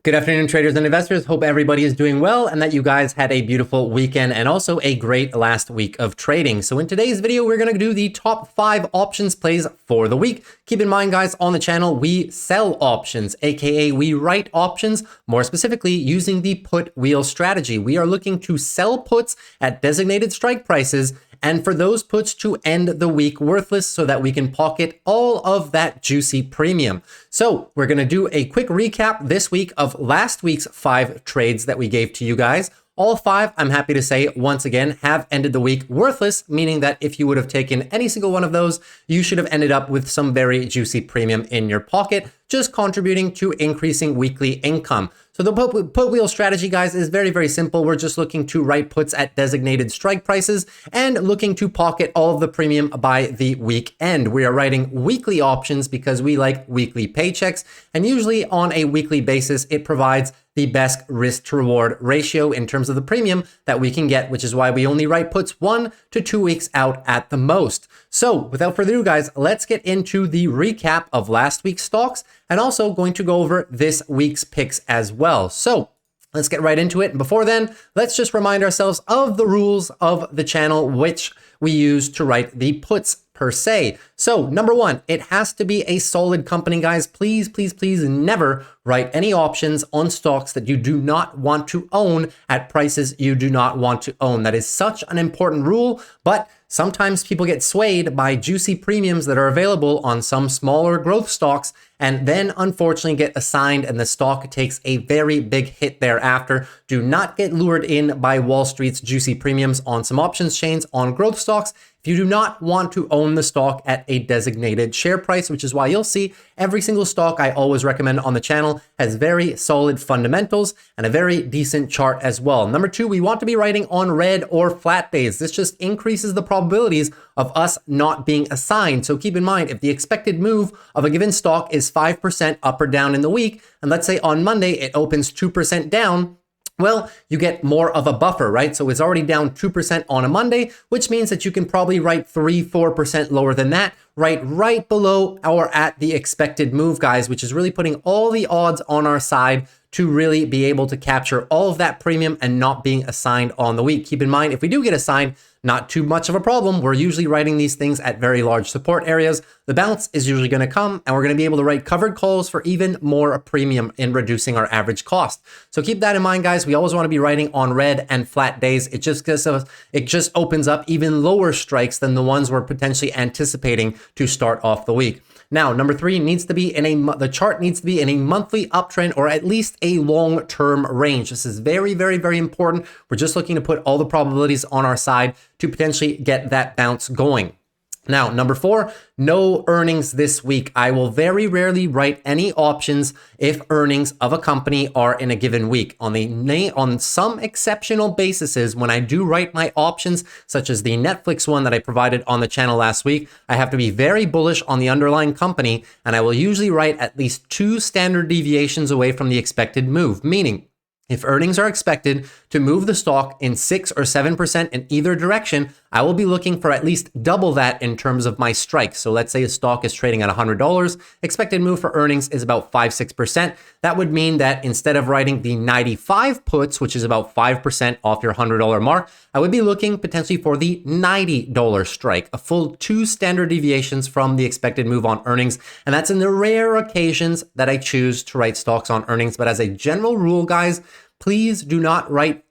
Good afternoon, traders and investors. Hope everybody is doing well and that you guys had a beautiful weekend and also a great last week of trading. So in today's video, we're going to do the top 5 options plays for the week. Keep in mind, guys, on the channel, we sell options, aka we write options, more specifically using the put wheel strategy. We are looking to sell puts at designated strike prices and for those puts to end the week worthless so that we can pocket all of that juicy premium. So we're going to do a quick recap this week of last week's 5 trades that we gave to you guys. All 5, I'm happy to say, once again, have ended the week worthless, meaning that if you would have taken any single one of those, you should have ended up with some very juicy premium in your pocket, just contributing to increasing weekly income. So the put wheel strategy, guys, is very, very simple. We're just looking to write puts at designated strike prices and looking to pocket all of the premium by the week end. We are writing weekly options because we like weekly paychecks, and usually on a weekly basis, it provides the best risk to reward ratio in terms of the premium that we can get, which is why we only write puts 1 to 2 weeks out at the most. So without further ado, guys, let's get into the recap of last week's stocks and also going to go over this week's picks as well. So let's get right into it. And before then, let's just remind ourselves of the rules of the channel, which we use to write the puts per se. So number 1, it has to be a solid company, guys. Please, please, please never write any options on stocks that you do not want to own at prices you do not want to own. That is such an important rule, but sometimes people get swayed by juicy premiums that are available on some smaller growth stocks and then unfortunately get assigned and the stock takes a very big hit thereafter. Do not get lured in by Wall Street's juicy premiums on some options chains on growth stocks if you do not want to own the stock at a designated share price, which is why you'll see every single stock I always recommend on the channel has very solid fundamentals and a very decent chart as well. Number 2, we want to be writing on red or flat days. This just increases the probabilities of us not being assigned. So keep in mind, if the expected move of a given stock is 5% up or down in the week, and let's say on Monday it opens 2% down, well, you get more of a buffer, right? So it's already down 2% on a Monday, which means that you can probably write 3-4% lower than that, right below or at the expected move, guys, which is really putting all the odds on our side to really be able to capture all of that premium and not being assigned on the week. Keep in mind, if we do get assigned, not too much of a problem. We're usually writing these things at very large support areas. The bounce is usually going to come and we're going to be able to write covered calls for even more premium in reducing our average cost. So keep that in mind, guys. We always want to be writing on red and flat days. It just opens up even lower strikes than the ones we're potentially anticipating to start off the week. Now, number 3 needs to be the chart needs to be in a monthly uptrend or at least a long-term range. This is very, very, very important. We're just looking to put all the probabilities on our side to potentially get that bounce going. Now, number 4, no earnings this week. I will very rarely write any options if earnings of a company are in a given week. On some exceptional basis, when I do write my options, such as the Netflix one that I provided on the channel last week, I have to be very bullish on the underlying company, and I will usually write at least 2 standard deviations away from the expected move, meaning if earnings are expected to move the stock in 6 or 7% in either direction, I will be looking for at least double that in terms of my strike. So let's say a stock is trading at $100, expected move for earnings is about 5-6%. That would mean that instead of writing the 95 puts, which is about 5% off your $100 mark, I would be looking potentially for the $90 strike, a full 2 standard deviations from the expected move on earnings. And that's in the rare occasions that I choose to write stocks on earnings. But as a general rule, guys, please do not write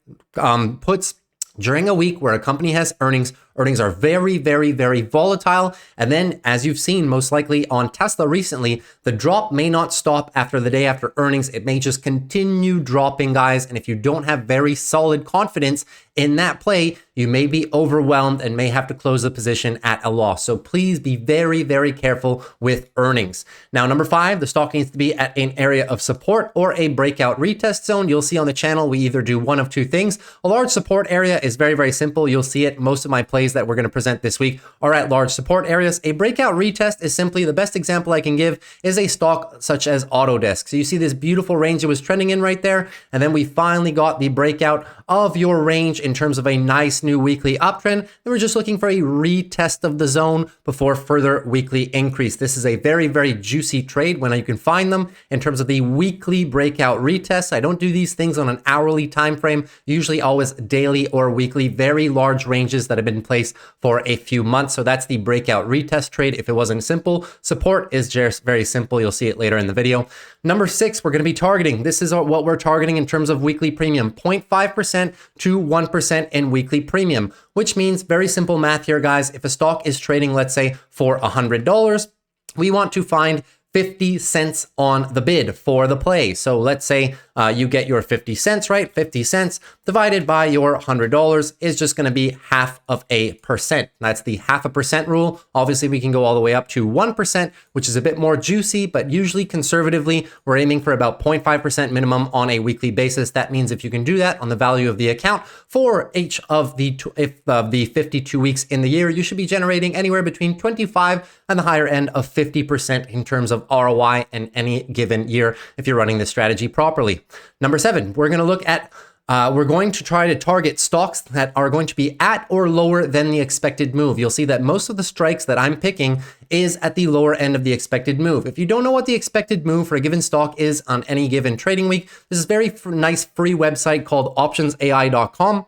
puts during a week where a company has earnings. Earnings are very, very, very volatile. And then, as you've seen most likely on Tesla recently, the drop may not stop after the day after earnings. It may just continue dropping, guys. And if you don't have very solid confidence in that play, you may be overwhelmed and may have to close the position at a loss. So please be very, very careful with earnings. Now, number 5, the stock needs to be at an area of support or a breakout retest zone. You'll see on the channel, we either do one of 2 things. A large support area is very, very simple. You'll see it. Most of my plays plays that we're going to present this week are at large support areas. A breakout retest is simply the best example I can give is a stock such as Autodesk. So you see this beautiful range it was trending in right there, and then we finally got the breakout of your range in terms of a nice new weekly uptrend. And we're just looking for a retest of the zone before further weekly increase. This is a very, very juicy trade when you can find them in terms of the weekly breakout retests. I don't do these things on an hourly time frame, usually always daily or weekly, very large ranges that have been in place for a few months. So that's the breakout retest trade. If it wasn't simple, support is just very simple. You'll see it later in the video. Number 6, we're going to be targeting. This is what we're targeting in terms of weekly premium, 0.5% to 1% in weekly premium, which means very simple math here, guys. If a stock is trading, let's say for $100, we want to find 50 cents on the bid for the play. So let's say you get your 50 cents, right? 50 cents divided by your $100 is just going to be 0.5%. That's the 0.5% rule. Obviously, we can go all the way up to 1%, which is a bit more juicy, but usually conservatively, we're aiming for about 0.5% minimum on a weekly basis. That means if you can do that on the value of the account for each of the 52 weeks in the year, you should be generating anywhere between 25 and the higher end of 50% in terms of ROI in any given year if you're running this strategy properly. Number 7, we're going to look at we're going to try to target stocks that are going to be at or lower than the expected move. You'll see that most of the strikes that I'm picking is at the lower end of the expected move. If you don't know what the expected move for a given stock is on any given trading week, this is a very nice free website called optionsai.com.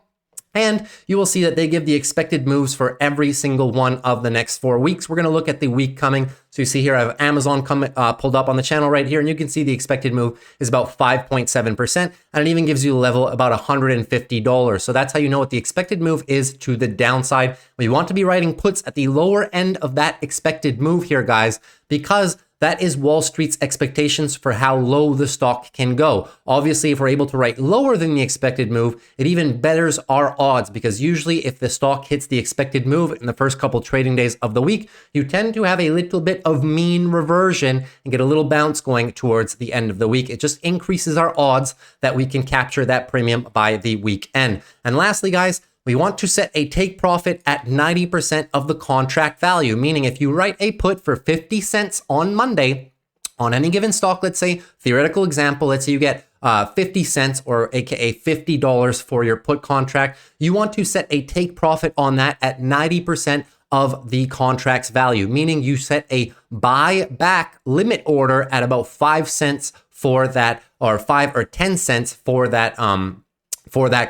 And you will see that they give the expected moves for every single one of the next 4 weeks. We're going to look at the week coming. So you see here, I have Amazon pulled up on the channel right here, and you can see the expected move is about 5.7%. And it even gives you a level about $150. So that's how you know what the expected move is to the downside. We want to be writing puts at the lower end of that expected move here, guys, because that is Wall Street's expectations for how low the stock can go. Obviously, if we're able to write lower than the expected move, it even betters our odds, because usually if the stock hits the expected move in the first couple trading days of the week, you tend to have a little bit of mean reversion and get a little bounce going towards the end of the week. It just increases our odds that we can capture that premium by the weekend. And lastly, guys, we want to set a take profit at 90% of the contract value, meaning if you write a put for 50 cents on Monday on any given stock, let's say, theoretical example, let's say you get 50 cents or AKA $50 for your put contract, you want to set a take profit on that at 90% of the contract's value, meaning you set a buy back limit order at about 5 cents for that, or 5 or 10 cents for that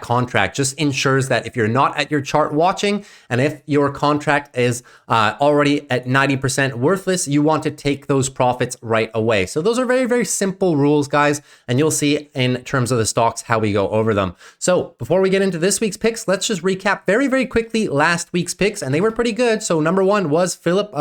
contract. Just ensures that if you're not at your chart watching, and if your contract is already at 90% worthless, you want to take those profits right away. So those are very, very simple rules, guys, and you'll see in terms of the stocks how we go over them. So before we get into this week's picks, let's just recap very, very quickly last week's picks, and they were pretty good. So number 1 was Philip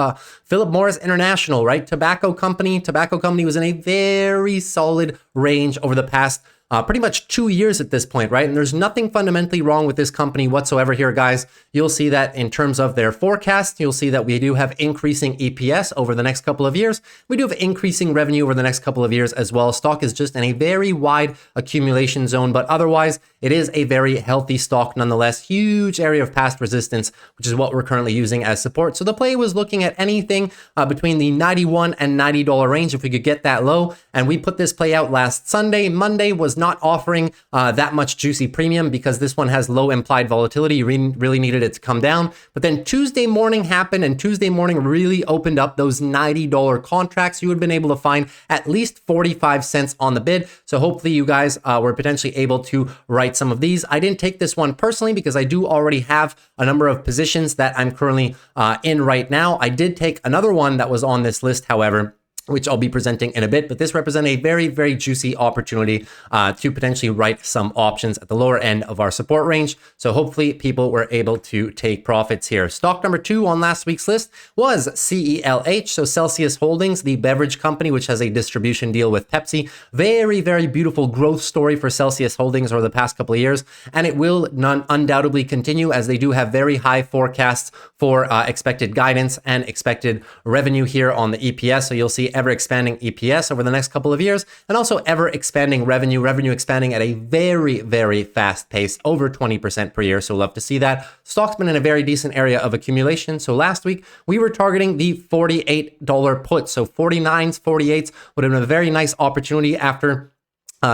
Morris International, right? Tobacco company. Tobacco company was in a very solid range over the past pretty much 2 years at this point, right? And there's nothing fundamentally wrong with this company whatsoever here, guys. You'll see that in terms of their forecast, you'll see that we do have increasing EPS over the next couple of years. We do have increasing revenue over the next couple of years as well. Stock is just in a very wide accumulation zone, but otherwise it is a very healthy stock nonetheless. Huge area of past resistance, which is what we're currently using as support. So the play was looking at anything between the $91 and $90 range if we could get that low. And we put this play out last Sunday. Monday was not offering that much juicy premium because this one has low implied volatility. You really needed it to come down. But then Tuesday morning happened, and Tuesday morning really opened up those $90 contracts. You would have been able to find at least 45 cents on the bid. So hopefully you guys were potentially able to write some of these. I didn't take this one personally because I do already have a number of positions that I'm currently in right now. I did take another one that was on this list, however, which I'll be presenting in a bit, but this represents a very, very juicy opportunity to potentially write some options at the lower end of our support range. So hopefully people were able to take profits here. Stock number 2 on last week's list was CELH, so Celsius Holdings, the beverage company, which has a distribution deal with Pepsi. Very, very beautiful growth story for Celsius Holdings over the past couple of years, and it will undoubtedly continue as they do have very high forecasts for expected guidance and expected revenue here on the EPS. So you'll see ever expanding EPS over the next couple of years, and also ever expanding revenue expanding at a very, very fast pace, over 20% per year. So love to see that. Stock's been in a very decent area of accumulation. So last week we were targeting the $48 put. So 49s, 48s would have been a very nice opportunity after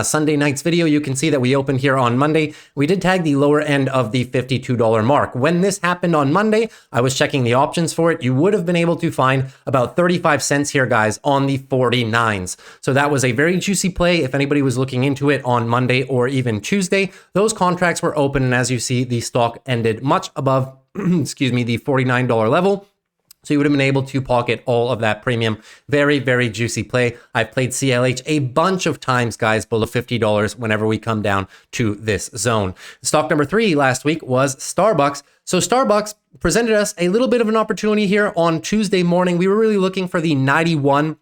Sunday night's video. You can see that we opened here on Monday. We did tag the lower end of the $52 mark. When this happened on Monday, I was checking the options for it. You would have been able to find about 35 cents here, guys, on the 49s. So that was a very juicy play. If anybody was looking into it on Monday or even Tuesday, those contracts were open. And as you see, the stock ended much above, excuse me, the $49 level. So you would have been able to pocket all of that premium. Very, very juicy play. I've played CLH a bunch of times, guys, below $50 whenever we come down to this zone. Stock number 3 last week was Starbucks. So Starbucks presented us a little bit of an opportunity here on Tuesday morning. We were really looking for the 91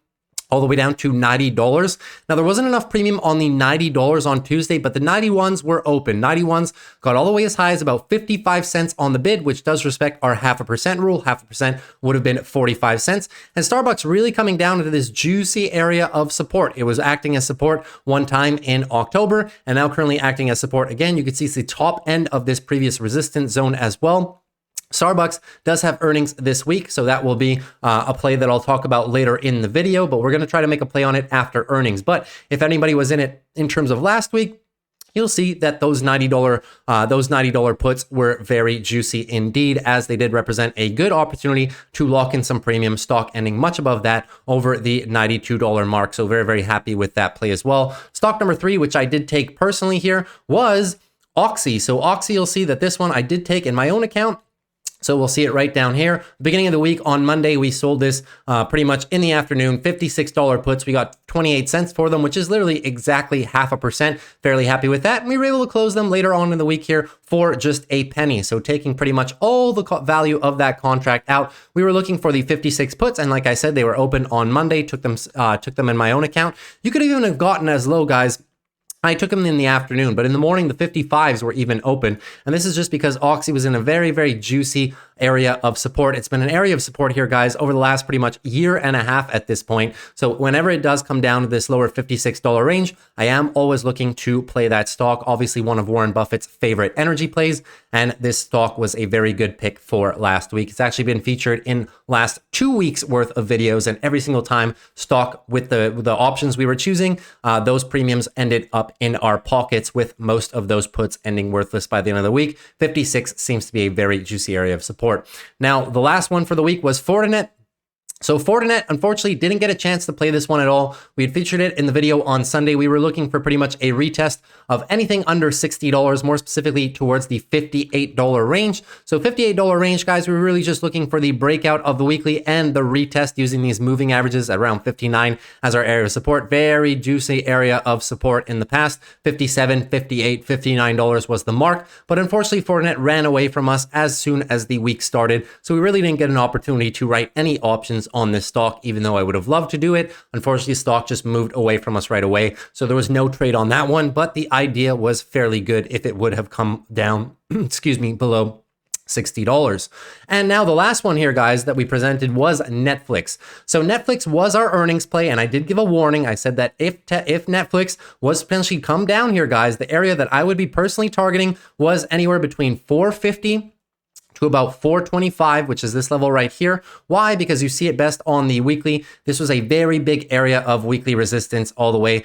all the way down to $90. Now, there wasn't enough premium on the $90 on Tuesday, but the 91s were open. 91s got all the way as high as about 55 cents on the bid, which does respect our 0.5% rule. 0.5% would have been 45 cents. And Starbucks really coming down into this juicy area of support. It was acting as support one time in October, and now currently acting as support again. You can see it's the top end of this previous resistance zone as well. Starbucks does have earnings this week, so that will be a play that I'll talk about later in the video, but we're going to try to make a play on it after earnings. But if anybody was in it in terms of last week, you'll see that those $90 puts were very juicy indeed, as they did represent a good opportunity to lock in some premium. Stock ending much above that, over the $92 mark. So very, very happy with that play as well. Stock number 3, which I did take personally here, was Oxy. So Oxy, you'll see that this one I did take in my own account. So we'll see it right down here. Beginning of the week on Monday, we sold this pretty much in the afternoon, $56 puts. We got 28 cents for them, which is literally exactly 0.5%. Fairly happy with that. And we were able to close them later on in the week here for just a penny. So taking pretty much all the value of that contract out. We were looking for the 56 puts. And like I said, they were open on Monday, took them in my own account. You could even have gotten as low, guys. I took them in the afternoon, but in the morning, the 55s were even open. And this is just because Oxy was in a very, very juicy area of support. It's been an area of support here, guys, over the last pretty much year and a half at this point. So whenever it does come down to this lower $56 range, I am always looking to play that stock. Obviously, one of Warren Buffett's favorite energy plays. And this stock was a very good pick for last week. It's actually been featured in last 2 weeks worth of videos. And every single time stock with the options we were choosing, those premiums ended up in our pockets, with most of those puts ending worthless by the end of the week. 56 seems to be a very juicy area of support. Now, the last one for the week was Fortinet. So Fortinet, unfortunately, didn't get a chance to play this one at all. We had featured it in the video on Sunday. We were looking for pretty much a retest of anything under $60, more specifically towards the $58 range. So $58 range, guys, we were really just looking for the breakout of the weekly and the retest using these moving averages at around 59 as our area of support. Very juicy area of support in the past. 57, 58, $59 was the mark. But unfortunately, Fortinet ran away from us as soon as the week started. So we really didn't get an opportunity to write any options on this stock, even though I would have loved to do it. Unfortunately, stock just moved away from us right away. So there was no trade on that one, but the idea was fairly good if it would have come down, excuse me, below $60. And now the last one here, guys, that we presented was Netflix. So Netflix was our earnings play, and I did give a warning. I said that if Netflix was potentially come down here, guys, the area that I would be personally targeting was anywhere between 450 to about 425, which is this level right here. Why? Because you see it best on the weekly. This was a very big area of weekly resistance all the way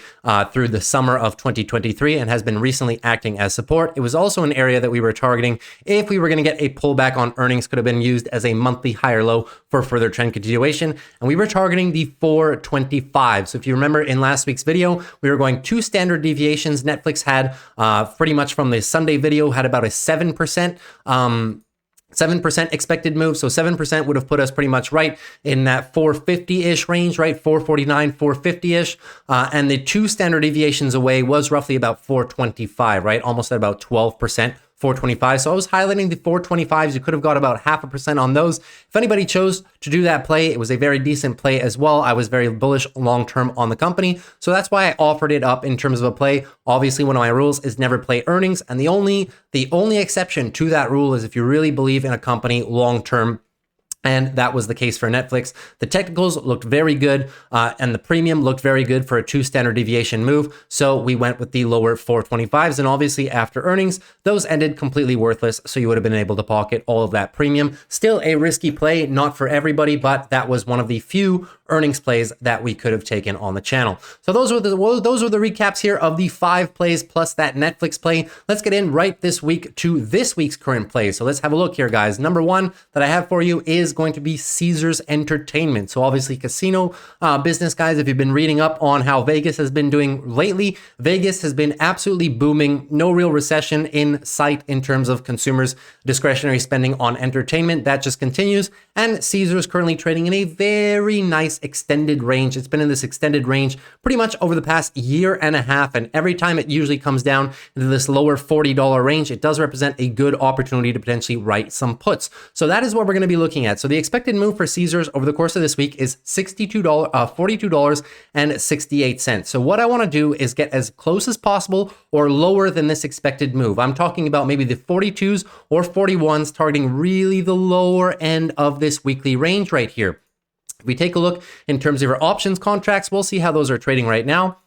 through the summer of 2023 and has been recently acting as support. It was also an area that we were targeting if we were going to get a pullback on earnings, could have been used as a monthly higher low for further trend continuation. And we were targeting the 425. So if you remember in last week's video, we were going 2 standard deviations. Netflix had pretty much from the Sunday video had about a 7% expected move. So 7% would have put us pretty much right in that 450-ish range, right? 449, 450-ish. And the 2 standard deviations away was roughly about 425, right? Almost at about 12%. 425. So I was highlighting the 425s. You could have got about 0.5% on those. If anybody chose to do that play, it was a very decent play as well. I was very bullish long-term on the company. So that's why I offered it up in terms of a play. Obviously, one of my rules is never play earnings. And the only exception to that rule is if you really believe in a company long-term And that was the case for Netflix. The technicals looked very good, and the premium looked very good for a 2 standard deviation move. So we went with the lower 425s. And obviously after earnings, those ended completely worthless. So you would have been able to pocket all of that premium. Still a risky play, not for everybody, but that was one of the few earnings plays that we could have taken on the channel. So those were the recaps here of the 5 plays plus that Netflix play. Let's get in right this week to this week's current plays. So let's have a look here, guys. Number 1 that I have for you is going to be Caesars Entertainment. So obviously casino business, guys. If you've been reading up on how Vegas has been doing lately, Vegas has been absolutely booming. No real recession in sight in terms of consumers' discretionary spending on entertainment. That just continues. And Caesars currently trading in a very nice extended range. It's been in this extended range pretty much over the past year and a half. And every time it usually comes down into this lower $40 range, it does represent a good opportunity to potentially write some puts. So that is what we're going to be looking at. So the expected move for Caesars over the course of this week is $42.68. So what I want to do is get as close as possible or lower than this expected move. I'm talking about maybe the 42s or 41s, targeting really the lower end of this weekly range right here. If we take a look in terms of our options contracts, we'll see how those are trading right now.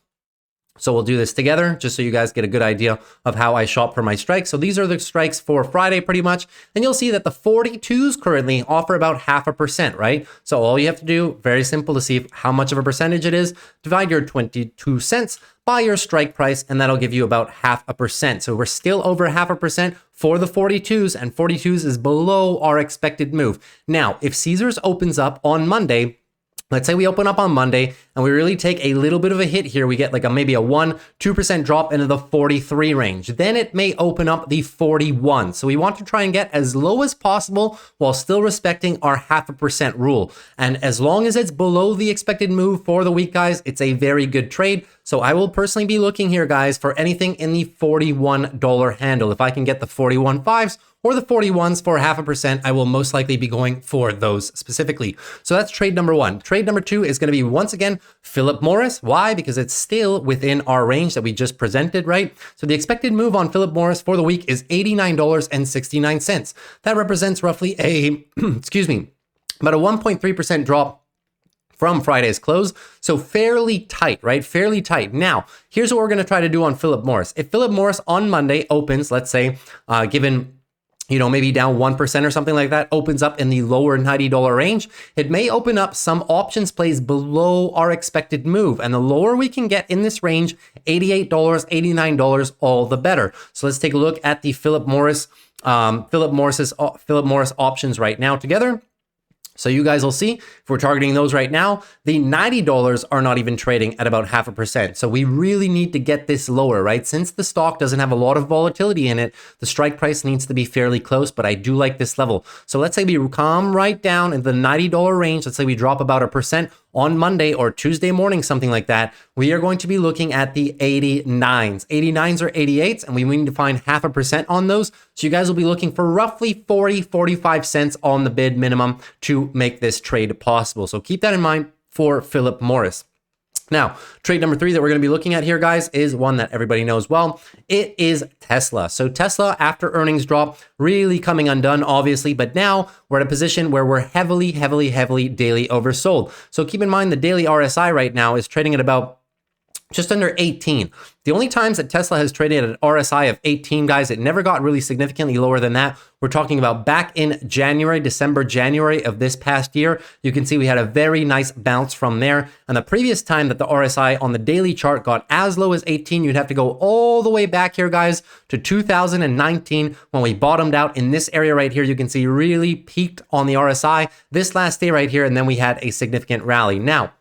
So we'll do this together just so you guys get a good idea of how I shop for my strikes. So these are the strikes for Friday pretty much. And you'll see that the 42s currently offer about 0.5%, right? So all you have to do, very simple to see how much of a percentage it is, divide your 22 cents by your strike price, and that'll give you about 0.5%. So we're still over 0.5% for the 42s, and 42s is below our expected move. Now, if Caesars opens up on Monday, let's say we open up on Monday and we really take a little bit of a hit here. We get like maybe a 1-2% drop into the 43 range. Then it may open up the 41. So we want to try and get as low as possible while still respecting our 0.5% rule. And as long as it's below the expected move for the week, guys, it's a very good trade. So I will personally be looking here, guys, for anything in the $41 handle. If I can get the 41.5s or the 41s for 0.5%, I will most likely be going for those specifically. So that's trade number 1. Trade number 2 is going to be, once again, Philip Morris. Why? Because it's still within our range that we just presented, right? So the expected move on Philip Morris for the week is $89.69. That represents roughly a, excuse me, about a 1.3% drop from Friday's close. So fairly tight, right? Fairly tight. Now, here's what we're going to try to do on Philip Morris. If Philip Morris on Monday opens, let's say, given maybe down 1% or something like that, opens up in the lower $90 range, it may open up some options plays below our expected move. And the lower we can get in this range, $88, $89, all the better. So let's take a look at the Philip Morris options right now together. So you guys will see, if we're targeting those right now, the $90 are not even trading at about 0.5%. So we really need to get this lower, right? Since the stock doesn't have a lot of volatility in it, the strike price needs to be fairly close, but I do like this level. So let's say we come right down in the $90 range. Let's say we drop about 1% on Monday or Tuesday morning, something like that. We are going to be looking at the 89s. 89s or 88s, and we need to find 0.5% on those. So you guys will be looking for roughly 45 cents on the bid minimum to make this trade possible. So keep that in mind for Philip Morris. Now, trade number 3 that we're going to be looking at here, guys, is one that everybody knows well. It is Tesla. So Tesla, after earnings drop, really coming undone, obviously, but now we're at a position where we're heavily daily oversold. So keep in mind the daily RSI right now is trading at about just under 18. The only times that Tesla has traded at an RSI of 18, guys, it never got really significantly lower than that. We're talking about back in December, January of this past year. You can see we had a very nice bounce from there. And the previous time that the RSI on the daily chart got as low as 18, you'd have to go all the way back here, guys, to 2019 when we bottomed out in this area right here. You can see really peaked on the RSI this last day right here, and then we had a significant rally. Now,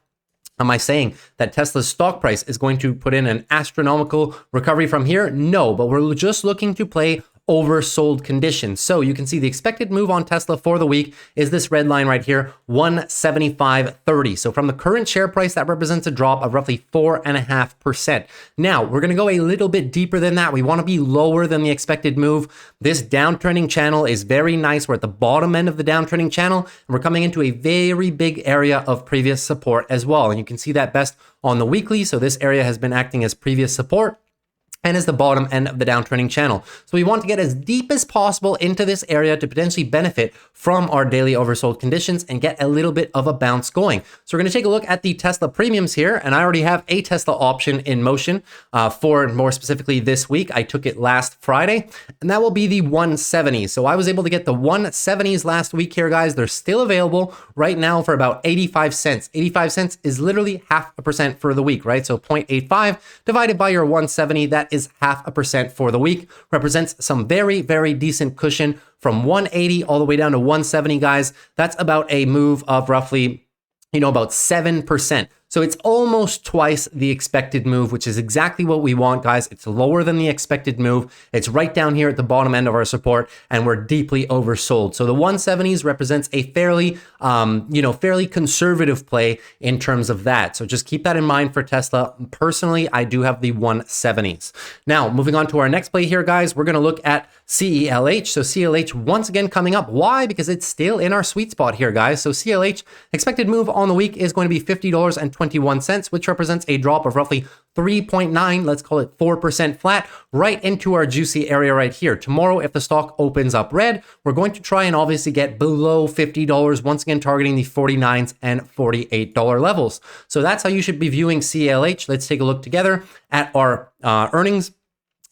am I saying that Tesla's stock price is going to put in an astronomical recovery from here? No, but we're just looking to play oversold conditions. So you can see the expected move on Tesla for the week is this red line right here, 175.30. So from the current share price, that represents a drop of roughly 4.5%. Now, we're going to go a little bit deeper than that. We want to be lower than the expected move. This downtrending channel is very nice. We're at the bottom end of the downtrending channel, and we're coming into a very big area of previous support as well. And you can see that best on the weekly. So this area has been acting as previous support. and is the bottom end of the downtrending channel. So we want to get as deep as possible into this area to potentially benefit from our daily oversold conditions and get a little bit of a bounce going. So we're going to take a look at the Tesla premiums here, and I already have a Tesla option in motion for more specifically this week. I took it last Friday, and that will be the 170. So I was able to get the 170s last week here, guys. They're still available right now for about 85 cents. 85 cents is literally 0.5% for the week, right? So 0.85 divided by your 170, that is 0.5% for the week, represents some very, very decent cushion from 180 all the way down to 170, guys. That's about a move of roughly, about 7%. So it's almost twice the expected move, which is exactly what we want, guys. It's lower than the expected move. It's right down here at the bottom end of our support, and we're deeply oversold. So the 170s represents a fairly, fairly conservative play in terms of that. So just keep that in mind for Tesla. Personally, I do have the 170s. Now, moving on to our next play here, guys, we're going to look at CELH. So CLH once again coming up. Why? Because it's still in our sweet spot here, guys. So CLH expected move on the week is going to be $50.21, which represents a drop of roughly 3.9, let's call it 4% flat, right into our juicy area right here. Tomorrow, if the stock opens up red, we're going to try and obviously get below $50, once again targeting the $49s and $48 levels. So that's how you should be viewing CLH. Let's take a look together at our earnings.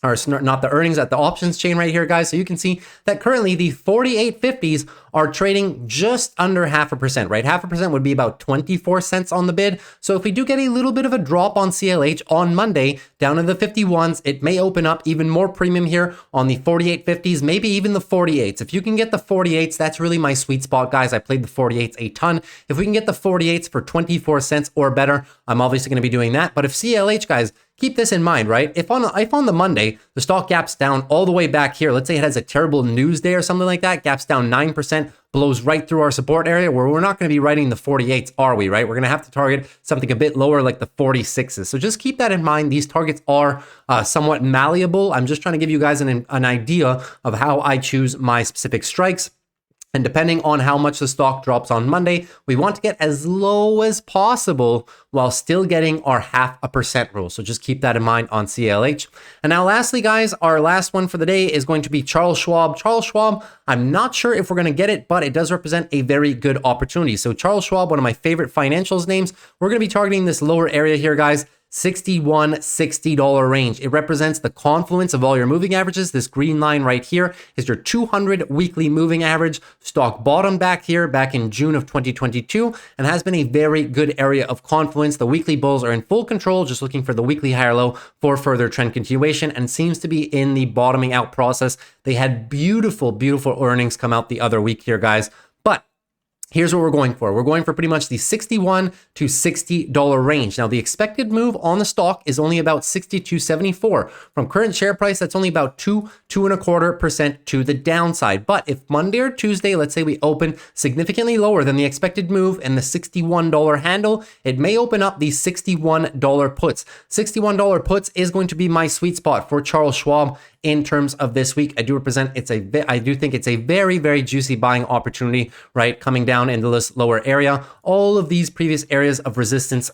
Or not the earnings, at the options chain right here, guys. So you can see that currently the 4850s are trading just under 0.5%, right? 0.5% would be about 24 cents on the bid. So if we do get a little bit of a drop on CLH on Monday down to the 51s, it may open up even more premium here on the 4850s, maybe even the 48s. If you can get the 48s, that's really my sweet spot, guys. I played the 48s a ton. If we can get the 48s for 24 cents or better, I'm obviously going to be doing that. But if CLH, guys, keep this in mind, right? If on the Monday, the stock gaps down all the way back here, let's say it has a terrible news day or something like that, gaps down 9%, blows right through our support area, where we're not going to be writing the 48s, are we, right? We're going to have to target something a bit lower like the 46s. So just keep that in mind. These targets are somewhat malleable. I'm just trying to give you guys an idea of how I choose my specific strikes. And depending on how much the stock drops on Monday, we want to get as low as possible while still getting our 0.5% rule. So just keep that in mind on CLH. And now lastly, guys, our last one for the day is going to be Charles Schwab. Charles Schwab, I'm not sure if we're going to get it, but it does represent a very good opportunity. So Charles Schwab, one of my favorite financials names, we're going to be targeting this lower area here, guys. $61-$60 range. It represents the confluence of all your moving averages. This green line right here is your 200 weekly moving average. Stock bottomed back here back in June of 2022 and has been a very good area of confluence. The weekly bulls are in full control, just looking for the weekly higher low for further trend continuation, and seems to be in the bottoming out process. They had beautiful, beautiful earnings come out the other week here, guys. But here's what we're going for. We're going for pretty much the $61 to $60 range. Now, the expected move on the stock is only about $62.74. From current share price, that's only about 2.25% to the downside. But if Monday or Tuesday, let's say we open significantly lower than the expected move and the $61 handle, it may open up the $61 puts. $61 puts is going to be my sweet spot for Charles Schwab in terms of this week. I do think it's a very, very juicy buying opportunity, right? Coming down into this lower area. All of these previous areas of resistance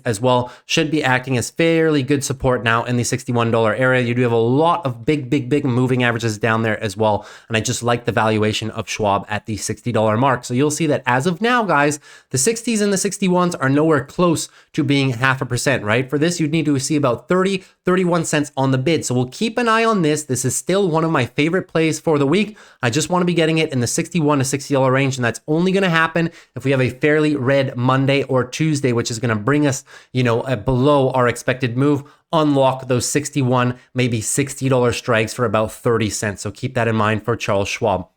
as well should be acting as fairly good support now in the $61 area. You do have a lot of big moving averages down there as well. And I just like the valuation of Schwab at the $60 mark. So you'll see that as of now, guys, the 60s and the 61s are nowhere close to being 0.5%, right? For this, you'd need to see about 31 cents on the bid. So we'll keep an eye on this. This is still one of my favorite plays for the week. I just want to be getting it in the $61 to $60 range, and that's only going to happen if we have a fairly red Monday or Tuesday, which is going to bring us, below our expected move, unlock those $61, maybe $60 strikes for about 30 cents. So keep that in mind for Charles Schwab.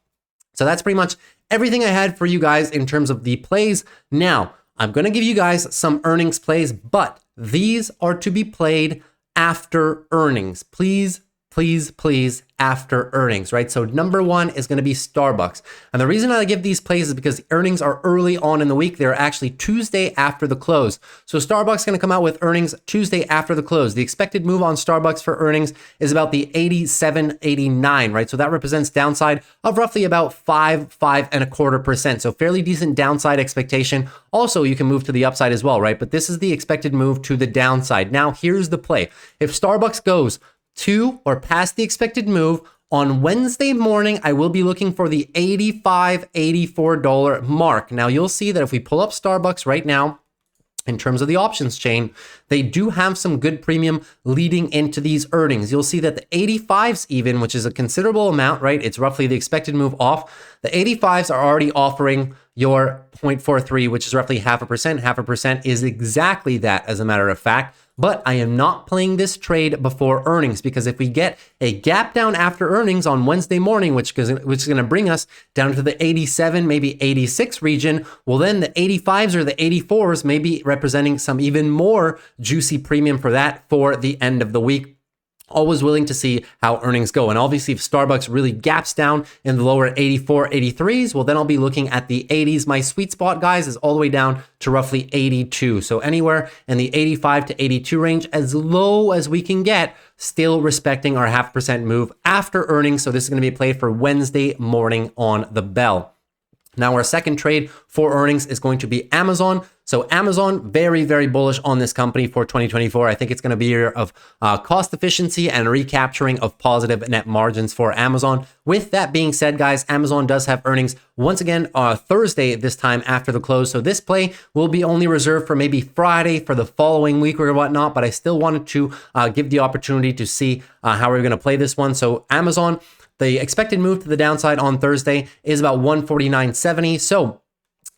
So that's pretty much everything I had for you guys in terms of the plays. Now, I'm going to give you guys some earnings plays, but these are to be played after earnings. Please please, please, after earnings, right? So number one is going to be Starbucks. And the reason I give these plays is because the earnings are early on in the week. They're actually Tuesday after the close. So Starbucks is going to come out with earnings Tuesday after the close. The expected move on Starbucks for earnings is about the 87.89, right? So that represents downside of roughly about 5.25%. So fairly decent downside expectation. Also, you can move to the upside as well, right? But this is the expected move to the downside. Now, here's the play. If Starbucks goes to or past the expected move on Wednesday morning, I will be looking for the $85, $84 mark. Now you'll see that if we pull up Starbucks right now, in terms of the options chain, they do have some good premium leading into these earnings. You'll see that the 85s even, which is a considerable amount, right? It's roughly the expected move off. The 85s are already offering your 0.43, which is roughly 0.5%. 0.5% is exactly that, as a matter of fact. But I am not playing this trade before earnings, because if we get a gap down after earnings on Wednesday morning, which is going to bring us down to the 87, maybe 86 region, well, then the 85s or the 84s may be representing some even more juicy premium for that for the end of the week. Always willing to see how earnings go. And obviously, if Starbucks really gaps down in the lower 84, 83s, well, then I'll be looking at the 80s. My sweet spot, guys, is all the way down to roughly 82. So anywhere in the 85 to 82 range, as low as we can get, still respecting our 0.5% move after earnings. So this is going to be played for Wednesday morning on the bell. Now, our second trade for earnings is going to be Amazon. So Amazon, very, very bullish on this company for 2024. I think it's going to be a year of cost efficiency and recapturing of positive net margins for Amazon. With that being said, guys, Amazon does have earnings once again Thursday, this time after the close. So this play will be only reserved for maybe Friday for the following week or whatnot, but I still wanted to give the opportunity to see how we're going to play this one. So Amazon, the expected move to the downside on Thursday is about 149.70. So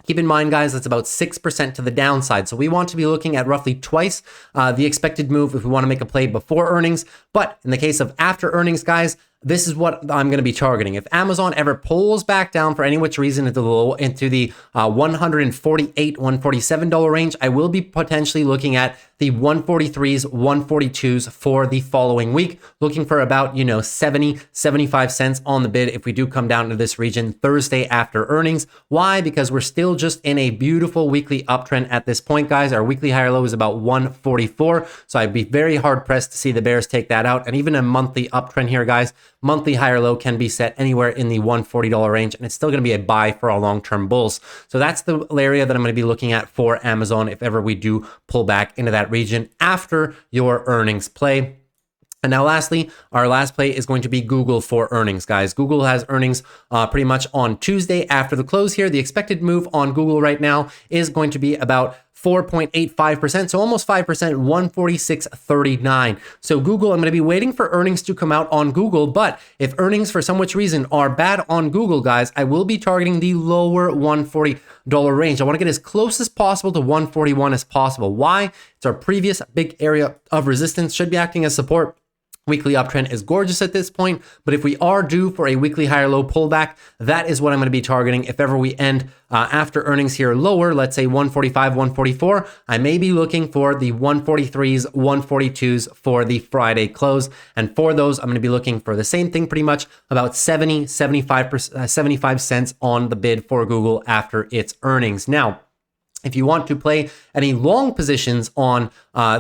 keep in mind, guys, that's about 6% to the downside. So we want to be looking at roughly twice the expected move if we want to make a play before earnings. But in the case of after earnings, guys, this is what I'm going to be targeting. If Amazon ever pulls back down for any which reason into the $148, $147 range, I will be potentially looking at the 143s, 142s for the following week, looking for about, 70, 75 cents on the bid if we do come down to this region Thursday after earnings. Why? Because we're still just in a beautiful weekly uptrend at this point, guys. Our weekly higher low is about 144. So I'd be very hard pressed to see the bears take that out. And even a monthly uptrend here, guys, monthly higher low can be set anywhere in the $140 range, and it's still going to be a buy for our long-term bulls. So that's the area that I'm going to be looking at for Amazon if ever we do pull back into that region after your earnings play. And now lastly, our last play is going to be Google for earnings, guys. Google has earnings pretty much on Tuesday after the close here. The expected move on Google right now is going to be about 4.85%, so almost 5%, 146.39. So Google, I'm going to be waiting for earnings to come out on Google, but if earnings for some which reason are bad on Google, guys, I will be targeting the lower $140 range. I want to get as close as possible to 141 as possible. Why? It's our previous big area of resistance, should be acting as support. Weekly uptrend is gorgeous at this point, but if we are due for a weekly higher low pullback, that is what I'm going to be targeting. If ever we end after earnings here lower, let's say 145, 144, I may be looking for the 143s, 142s for the Friday close. And for those, I'm going to be looking for the same thing, pretty much about 70, 75 cents on the bid for Google after its earnings. Now, if you want to play any long positions on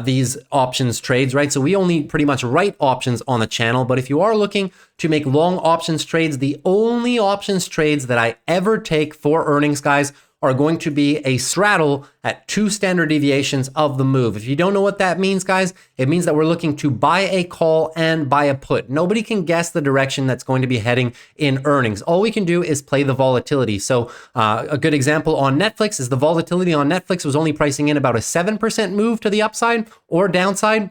these options trades, right? So we only pretty much write options on the channel, but if you are looking to make long options trades, the only options trades that I ever take for earnings, guys, are going to be a straddle at 2 standard deviations of the move. If you don't know what that means, guys, it means that we're looking to buy a call and buy a put. Nobody can guess the direction that's going to be heading in earnings. All we can do is play the volatility. So a good example on Netflix is the volatility on Netflix was only pricing in about a 7% move to the upside or downside.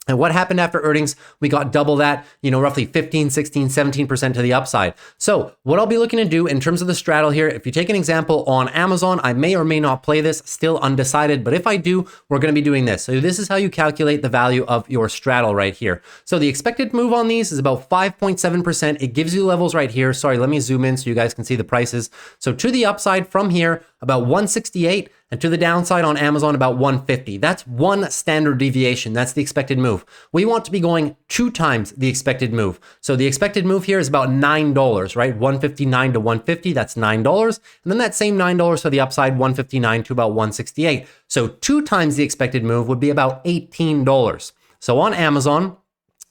And what happened after earnings? We got double that, roughly 15, 16, 17% to the upside. So what I'll be looking to do in terms of the straddle here, if you take an example on Amazon, I may or may not play this, still undecided. But if I do, we're going to be doing this. So this is how you calculate the value of your straddle right here. So the expected move on these is about 5.7%. It gives you levels right here. Sorry, let me zoom in so you guys can see the prices. So to the upside from here, about 168, and to the downside on Amazon about 150. That's one standard deviation. That's the expected move. We want to be going 2 times the expected move. So the expected move here is about $9, right? 159 to 150, that's $9. And then that same $9 to the upside, 159 to about 168. So 2 times the expected move would be about $18. So on Amazon,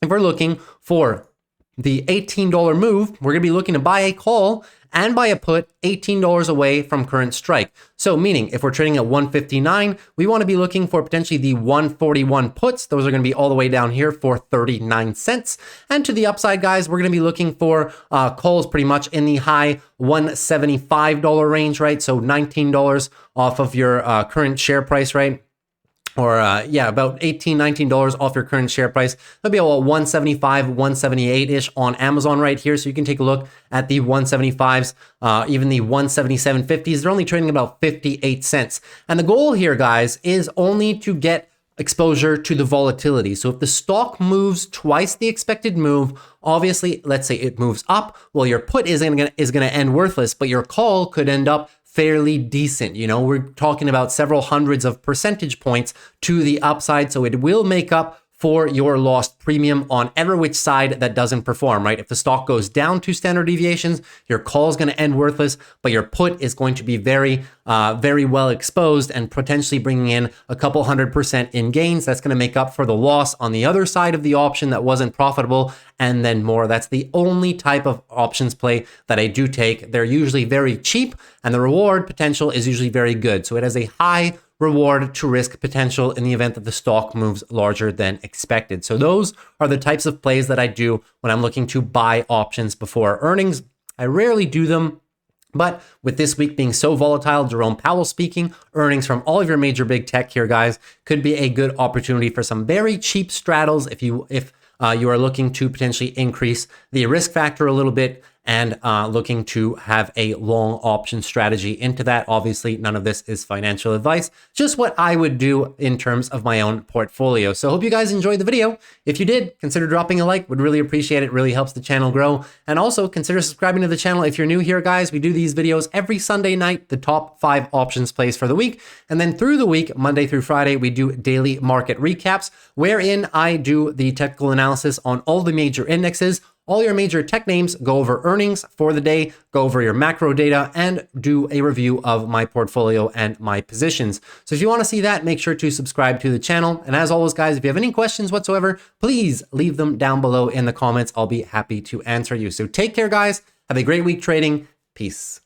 if we're looking for the $18 move, we're going to be looking to buy a call and buy a put $18 away from current strike. So meaning if we're trading at 159, we want to be looking for potentially the 141 puts. Those are going to be all the way down here for 39 cents. And to the upside, guys, we're going to be looking for calls pretty much in the high $175 range, right? So $19 off of your current share price, right? Or about $18, $19 off your current share price. That'll be about 175, 178-ish on Amazon right here. So you can take a look at the 175s, even the 177.50s. They're only trading about 58 cents. And the goal here, guys, is only to get exposure to the volatility. So if the stock moves twice the expected move, obviously, let's say it moves up, well, your put is gonna end worthless, but your call could end up fairly decent. You know, we're talking about several hundreds of percentage points to the upside. So it will make up for your lost premium on every which side that doesn't perform, right? If the stock goes down 2 standard deviations, your call is going to end worthless, but your put is going to be very well exposed and potentially bringing in a couple 100% in gains. That's going to make up for the loss on the other side of the option that wasn't profitable, and then more. That's the only type of options play that I do take. They're usually very cheap, and the reward potential is usually very good. So it has a high reward to risk potential in the event that the stock moves larger than expected. So those are the types of plays that I do when I'm looking to buy options before earnings. I rarely do them, but with this week being so volatile, Jerome Powell speaking, earnings from all of your major big tech here, guys, could be a good opportunity for some very cheap straddles if you are looking to potentially increase the risk factor a little bit and looking to have a long option strategy into that. Obviously, none of this is financial advice, just what I would do in terms of my own portfolio. So hope you guys enjoyed the video. If you did, consider dropping a like. Would really appreciate it. Really helps the channel grow. And also consider subscribing to the channel if you're new here, guys. We do these videos every Sunday night, the top 5 options plays for the week. And then through the week, Monday through Friday, we do daily market recaps, wherein I do the technical analysis on all the major indexes, all your major tech names, go over earnings for the day, go over your macro data, and do a review of my portfolio and my positions. So if you want to see that, make sure to subscribe to the channel. And as always, guys, if you have any questions whatsoever, please leave them down below in the comments. I'll be happy to answer you. So take care, guys. Have a great week trading. Peace.